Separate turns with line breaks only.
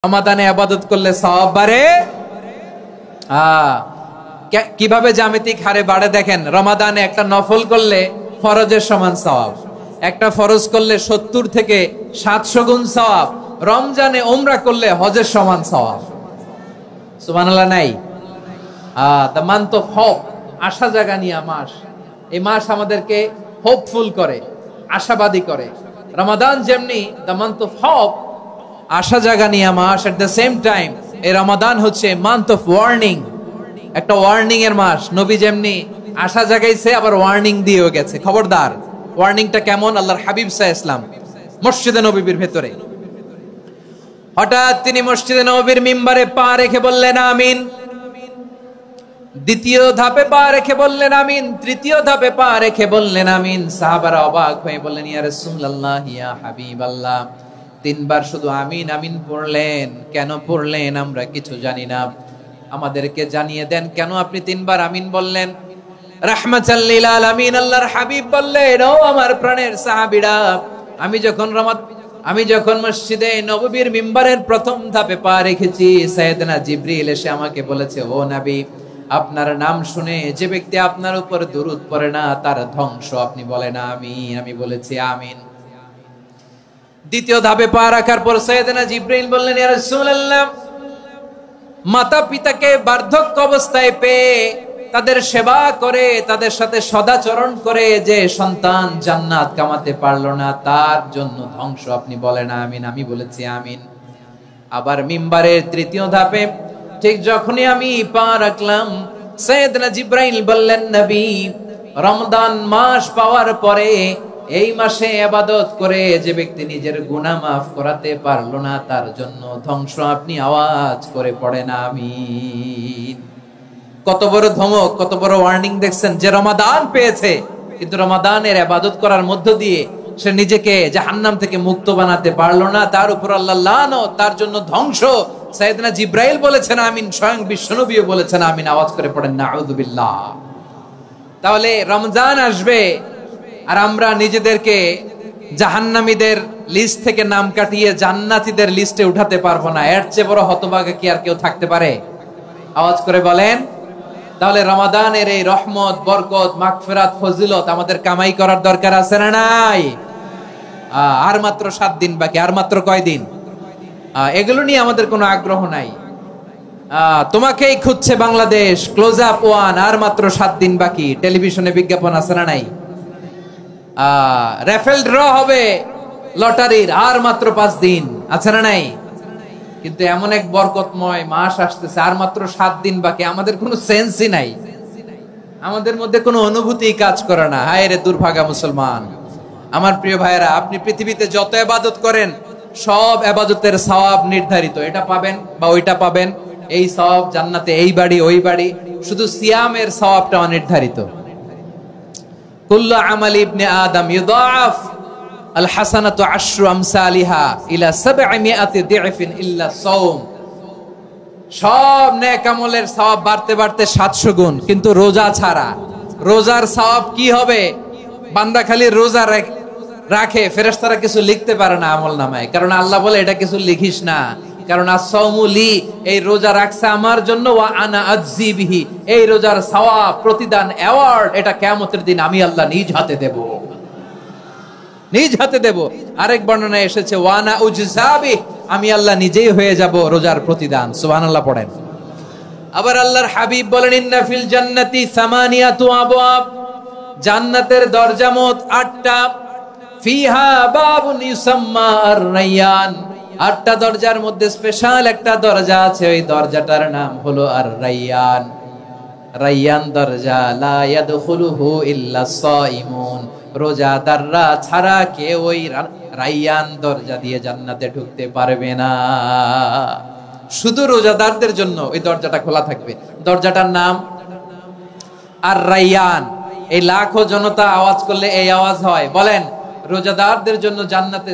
রমাদানে ইবাদত করলে সওয়াব বাড়ে। কিভাবে জ্যামিতিক হারে বাড়ে দেখেন। রমাদানে একটা নফল করলে ফরজের সমান সওয়াব, একটা ফরজ করলে 70 থেকে 700 গুণ সওয়াব, রমজানে উমরা করলে হজের সমান সওয়াব। সুবহানাল্লাহ নাই? দ্য মান্থ অফ হোপ, আশা জাগানিয়া মাস। এই মাস আমাদেরকে হোপফুল করে, আশাবাদী করে। রমাদান যেমনি দ্য মান্থ অফ হোপ, আশা জাগানিয়া মাস, এট দ্য সেম টাইম এই রমাদান হচ্ছে মান্থ অফ ওয়ার্নিং, একটা ওয়ার্নিং এর মাস। নবী যেমনি আশা জাগাইছে আবার ওয়ার্নিং দিয়েও গেছে, খবরদার। ওয়ার্নিংটা কেমন? আল্লাহর হাবিব সাল্লাল্লাহু আলাইহি ওয়াসাল্লাম মসজিদে নববীর ভেতরে হঠাৎ তিনি মসজিদে নববীর মিম্বারে পা রেখে বললেন আমিন। দ্বিতীয় ধাপে পা রেখে বললেন আমিন, তৃতীয় ধাপে পা রেখে বললেন আমিন। সাহাবারা অবাক হয়ে বললেন ইয়া রাসূলুল্লাহ, ইয়া হাবিবাল্লাহ, তিনবার শুধু আমিন আমিন পড়লেন, কেন পড়লেন আমরা কিছু জানি না, আমাদেরকে জানিয়ে দেন কেন আপনি তিনবার আমিন বললেন। রাহমাতাল লিল আলামিন আল্লাহর হাবিব বললেন, ও আমার প্রাণের সাহাবীরা, আমি যখন মসজিদে নববীর মিম্বারের প্রথম ধাপে পা রেখেছি, সাইয়েদনা জিবরিল এসে আমাকে বলেছে, ও নবী, আপনার নাম শুনে যে ব্যক্তি আপনার উপর দুরূদ পড়ে না তার ধ্বংস। আপনি বলেন আমিন। আমি বলেছি আমিন। দ্বিতীয় ধাপে পা রাখার পর সাইয়েদনা জিবরিল বললেন, ইয়া রাসূলুল্লাহ, মাতা পিতাকে বার্ধক্য অবস্থায় পেয়ে তাদের সেবা করে, তাদের সাথে সদাচরণ করে যে সন্তান জান্নাত কামাতে পারলো না তার জন্য ধ্বংস। আপনি বলেন আমিন। আমি বলেছি আমিন। আবার মিম্বারের তৃতীয় ধাপে ঠিক যখনই আমি পা রাখলাম, সাইয়েদনা জিবরাইল বললেন, নবী, রমজান মাস পাওয়ার পরে এই মাসে ইবাদত করে যে ব্যক্তি নিজের গুনাহ মাফ করাতে পারলো না তার জন্য ধ্বংস। আপনি আওয়াজ করে পড়েন আমিন। কত বড় ধমক, কত বড় ওয়ার্নিং দেখছেন। যে রমাদান পেয়েছে কিন্তু রমাদানের ইবাদত করার মধ্য দিয়ে সে নিজেকে জাহান্নাম থেকে মুক্ত বানাতে পারলো না, তার উপর আল্লাহ লানত, তার জন্য ধ্বংস। সাইয়েদনা জিবরাইল বলেছেন আমিন, স্বয়ং বিশ্বনবীও বলেছেন আমিন। আওয়াজ করে পড়েন নাউযুবিল্লাহ। তাহলে রমজান আসবে আর আমরা নিজেদেরকে জাহান্নামীদের লিস্ট থেকে নাম কাটিয়ে জান্নাতীদের লিস্টে উঠাতে পারবো না। এর চেয়ে বড় হতভাগা কি আর কেউ থাকতে পারে? আওয়াজ করে বলেন। তাহলে রমাদানের এই রহমত, বরকত, মাগফিরাত, ফজিলত আমাদের কামাই করার দরকার আছে না নাই? আর মাত্র 7 দিন বাকি। আর মাত্র কয় দিন? এগুলো নিয়ে আমাদের কোনো আগ্রহ নাই। তোমাকেই খুঁজছে বাংলাদেশ, ক্লোজ আপ ওয়ান, আর মাত্র 7 দিন বাকি। টেলিভিশনে বিজ্ঞাপন আছে না নাই? রেফেল ড্র হবে লটারির, আর মাত্র 5 দিন, আছে না নাই? কিন্তু এমন এক বরকতময় মাস আসতেছে, আর মাত্র 7 দিন বাকি। আমাদের কোনো সেন্সই নাই, আমাদের মধ্যে কোনো অনুভূতি কাজ করে না। হায় রে দুর্ভাগা মুসলমান। আমার প্রিয় ভাইয়েরা, আপনি পৃথিবীতে যত ইবাদত করেন সব ইবাদতের সওয়াব নির্ধারিত। এটা পাবেন বা ওইটা পাবেন, এই সওয়াব জান্নাতে, এই বাড়ি ওই বাড়ি। শুধু সিয়ামের সওয়াবটা অনির্ধারিত। কুল্লু আমালি ইবনে আদম ইউদাআফ আল হাসানাতু আশরু আমসালিহা ইলা 700 দি'ফিন ইল্লা সাওম। সব নেক আমলের সওয়াব বাড়তে বাড়তে 700 গুণ, কিন্তু রোজা ছাড়া। রোজার সওয়াব কি হবে? বান্দা খালি রোজা রাখে, ফেরেশতারা কিছু লিখতে পারে না আমলনামায়, কারণ আল্লাহ বলে এটা কিছু লিখিস না, কারণ as-সাওমু লি, এই রোজা রাখছে আমার জন্য, ওয়া আনা আজজি বিহি, এই রোজার সওয়াব, প্রতিদান, অ্যাওয়ার্ড এটা কিয়ামতের দিন আমি আল্লাহ নিজ হাতে দেব, নিজ হাতে দেব। আরেক বর্ণনায় এসেছে ওয়া আনা উজজাবি, আমি আল্লাহ নিজেই হয়ে যাব রোজার প্রতিদান। সুবহানাল্লাহ পড়েন। আবার আল্লাহর হাবিব বলেন, ইন্না ফিল জান্নাতি সামানিয়াতু আবওয়াব, জান্নাতের দরজা মোট 8টা। ফিহা বাবুন ইউসাম্মা আর-রায়্যান, 8টা দরজার মধ্যে স্পেশাল একটা দরজা আছে, ওই দরজাটার নাম হলো আর-রায়্যান। রায়্যান দরজা, লা ইয়াদখুলুহু ইল্লা সাইমুন, রোজাদাররা ছাড়া কেউ ওই রায়্যান দরজা দিয়ে জান্নাতে ঢুকতে পারবে না। শুধু রোজাদারদের জন্য ওই দরজাটা খোলা থাকবে। দরজাটার নাম আর-রায়্যান। এই লাখো জনতা আওয়াজ করলে এই আওয়াজ হয়। বলেন, রোজাদারদের জন্য জান্নাতে